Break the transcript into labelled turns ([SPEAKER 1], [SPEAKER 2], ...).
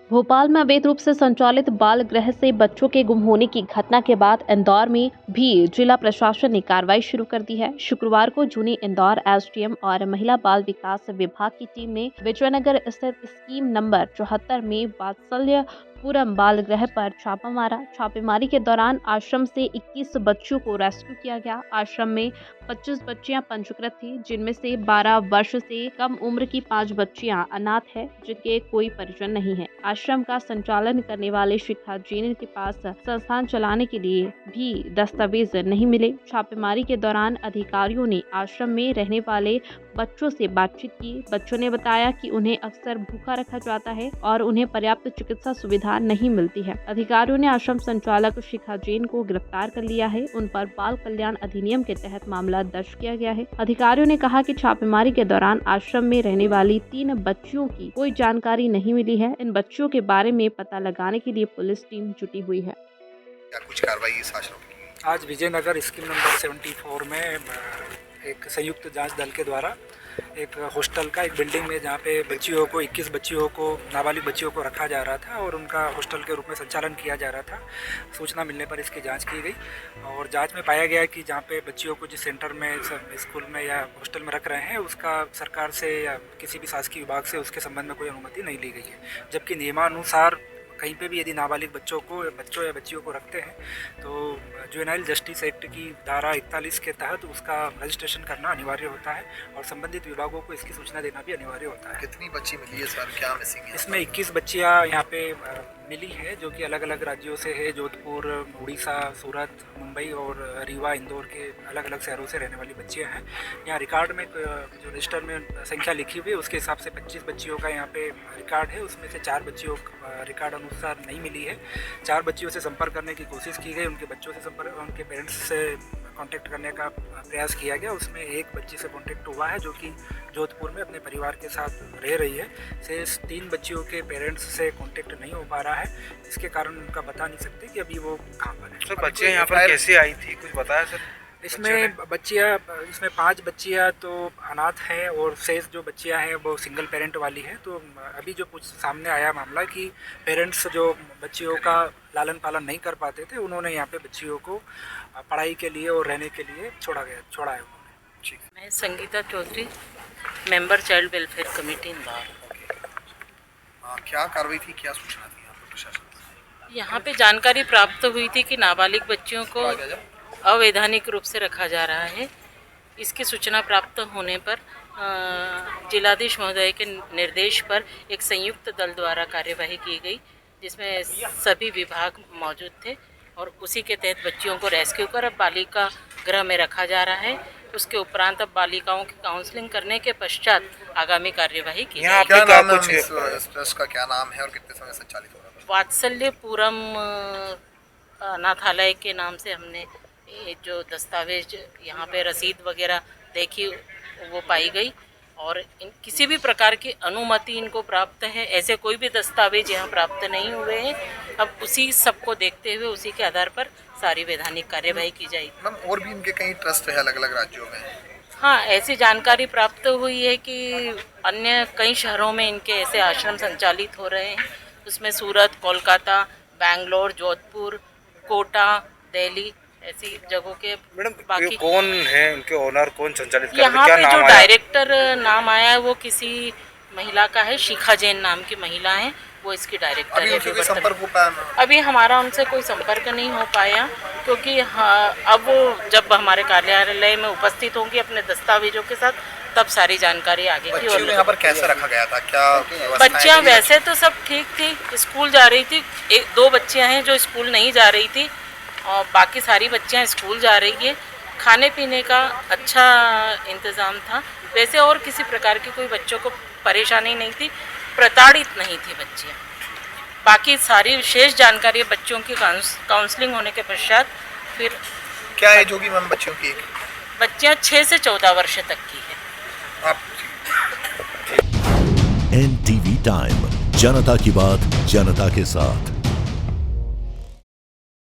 [SPEAKER 1] भोपाल में अवैध रूप से संचालित बाल गृह से बच्चों के गुम होने की घटना के बाद इंदौर में भी जिला प्रशासन ने कार्रवाई शुरू कर दी है। शुक्रवार को जूनी इंदौर एसडीएम और महिला बाल विकास विभाग की टीम ने विजयनगर स्थित स्कीम नंबर 74 में वात्सल्यपुरम बाल गृह पर छापा मारा। छापेमारी के दौरान आश्रम से 21 बच्चों को रेस्क्यू किया गया। आश्रम में 25 बच्चियां पंजीकृत थी, जिनमें से 12 वर्ष से कम उम्र की 5 बच्चियां अनाथ है, जिनके कोई परिजन नहीं है। आश्रम का संचालन करने वाले शिखा जैन के पास संस्थान चलाने के लिए भी दस्तावेज नहीं मिले। छापेमारी के दौरान अधिकारियों ने आश्रम में रहने वाले बच्चों से बातचीत की। बच्चों ने बताया कि उन्हें अक्सर भूखा रखा जाता है और उन्हें पर्याप्त चिकित्सा सुविधा नहीं मिलती है। अधिकारियों ने आश्रम संचालक शिखा जैन को गिरफ्तार कर लिया है। उन पर बाल कल्याण अधिनियम के तहत मामला दर्ज किया गया है। अधिकारियों ने कहा कि छापेमारी के दौरान आश्रम में रहने वाली 3 बच्चियों की कोई जानकारी नहीं मिली है। इन बच्चियों के बारे में पता लगाने के लिए पुलिस टीम जुटी हुई है।
[SPEAKER 2] क्या कुछ कार्रवाई इस आश्रम की?
[SPEAKER 3] आज विजयनगर स्कीम नंबर 74 में एक संयुक्त जांच दल के द्वारा एक हॉस्टल का एक बिल्डिंग में जहाँ पे 21 बच्चियों को नाबालिग बच्चियों को रखा जा रहा था और उनका हॉस्टल के रूप में संचालन किया जा रहा था। सूचना मिलने पर इसकी जांच की गई और जांच में पाया गया कि जहाँ पे बच्चियों को जिस सेंटर में स्कूल में या हॉस्टल में रख रहे हैं उसका सरकार से या किसी भी शासकीय विभाग से उसके संबंध में कोई अनुमति नहीं ली गई है। जबकि नियमानुसार कहीं पे भी यदि नाबालिग बच्चों या बच्चियों को रखते हैं तो जुवेनाइल जस्टिस एक्ट की धारा 41 के तहत उसका रजिस्ट्रेशन करना अनिवार्य होता है और संबंधित विभागों को इसकी सूचना देना भी अनिवार्य होता है।
[SPEAKER 2] कितनी बच्ची मिली है सर? क्या मिसिंग है?
[SPEAKER 3] इसमें 21 बच्चियाँ यहाँ पे मिली है जो कि अलग अलग राज्यों से है। जोधपुर, उड़ीसा, सूरत, मुंबई और रीवा, इंदौर के अलग अलग शहरों से रहने वाली बच्चियाँ हैं। यहाँ रिकॉर्ड में जो रजिस्टर में संख्या लिखी हुई है उसके हिसाब से 25 बच्चियों का यहाँ पे रिकॉर्ड है। उसमें से 4 बच्चियों रिकॉर्ड अनुसार नहीं मिली है। 4 बच्चियों से संपर्क करने की कोशिश की गई, उनके बच्चों से संपर्क, उनके पेरेंट्स से कांटेक्ट करने का प्रयास किया गया। उसमें एक बच्ची से कांटेक्ट हुआ है जो कि जोधपुर में अपने परिवार के साथ रह रही है। शेष 3 बच्चियों के पेरेंट्स से कांटेक्ट नहीं हो पा रहा है। इसके कारण उनका बता नहीं सकते कि अभी वो कहाँ पर है।
[SPEAKER 4] सर बच्चियाँ यहाँ पर कैसे आई थी, कुछ बताया सर?
[SPEAKER 3] इसमें 5 बच्चियाँ तो अनाथ हैं और शेष जो बच्चियाँ हैं वो सिंगल पेरेंट वाली हैं। तो अभी जो कुछ सामने आया मामला कि पेरेंट्स जो बच्चियों का लालन पालन नहीं कर पाते थे, उन्होंने यहाँ पे बच्चियों को पढ़ाई के लिए और रहने के लिए छोड़ा है उन्होंने।
[SPEAKER 5] ठीक। मैं Sangeeta Chaudhary, member child welfare committee Indore.
[SPEAKER 2] क्या कार्रवाई थी, क्या सूचना थी यहाँ पर प्रशासन?
[SPEAKER 5] यहाँ पे जानकारी प्राप्त हुई थी कि नाबालिग बच्चियों को अवैधानिक रूप से रखा जा रहा है। इसकी सूचना प्राप्त होने पर जिलाधीश महोदय के निर्देश पर एक संयुक्त दल द्वारा कार्यवाही की गई, जिसमें सभी विभाग मौजूद थे और उसी के तहत बच्चियों को रेस्क्यू कर अब बालिका गृह में रखा जा रहा है। उसके उपरांत अब बालिकाओं की काउंसलिंग करने के पश्चात आगामी कार्यवाही की
[SPEAKER 2] जाएगी। क्या नाम है इस ट्रस्ट का, क्या नाम है और कितने समय संचालित हो रहा है?
[SPEAKER 5] वात्सल्यपुरम अनाथालय के नाम से हमने ये जो दस्तावेज यहाँ पे रसीद वगैरह देखी वो पाई गई और किसी भी प्रकार की अनुमति इनको प्राप्त है, ऐसे कोई भी दस्तावेज यहाँ प्राप्त नहीं हुए हैं। अब उसी सबको देखते हुए उसी के आधार पर सारी वैधानिक कार्यवाही की जाएगी।
[SPEAKER 2] मैम और भी इनके कई ट्रस्ट है अलग अलग राज्यों में?
[SPEAKER 5] हाँ, ऐसी जानकारी प्राप्त हुई है कि अन्य कई शहरों में इनके ऐसे आश्रम संचालित हो रहे हैं। उसमें सूरत, कोलकाता, बैंगलोर, जोधपुर, कोटा, दिल्ली ऐसी जगहों के।
[SPEAKER 4] मैडम बाकी कौन है इनके ओनर, कौन संचालित कर
[SPEAKER 5] यहाँ
[SPEAKER 4] क्या
[SPEAKER 5] पे
[SPEAKER 4] नाम
[SPEAKER 5] जो
[SPEAKER 4] आया?
[SPEAKER 5] डायरेक्टर नाम आया है वो किसी महिला का है, शिखा जैन नाम की महिला है, वो इसकी डायरेक्टर है।
[SPEAKER 2] अभी संपर्क हो पाया?
[SPEAKER 5] अभी हमारा उनसे कोई संपर्क नहीं हो पाया क्योंकि अब वो जब हमारे कार्यालय में उपस्थित होंगी अपने दस्तावेजों के साथ तब सारी जानकारी आगे की। और
[SPEAKER 2] यहाँ पर कैसे रखा गया था, क्या
[SPEAKER 5] बच्चियाँ वैसे तो सब ठीक थी, स्कूल जा रही थी। 2 बच्चियाँ हैं जो स्कूल नहीं जा रही थी और बाकी सारी बच्चियाँ स्कूल जा रही है। खाने पीने का अच्छा इंतज़ाम था। वैसे और किसी प्रकार की कोई बच्चों को परेशानी नहीं थी, प्रताड़ित नहीं थी बच्चियाँ। बाकी सारी विशेष जानकारी बच्चों की काउंसलिंग होने के पश्चात फिर।
[SPEAKER 2] क्या एज होगी मैम बच्चों की?
[SPEAKER 5] बच्चियाँ 6 से 14 वर्ष तक की है।
[SPEAKER 6] NTV टाइम, जनता की बात जनता के साथ।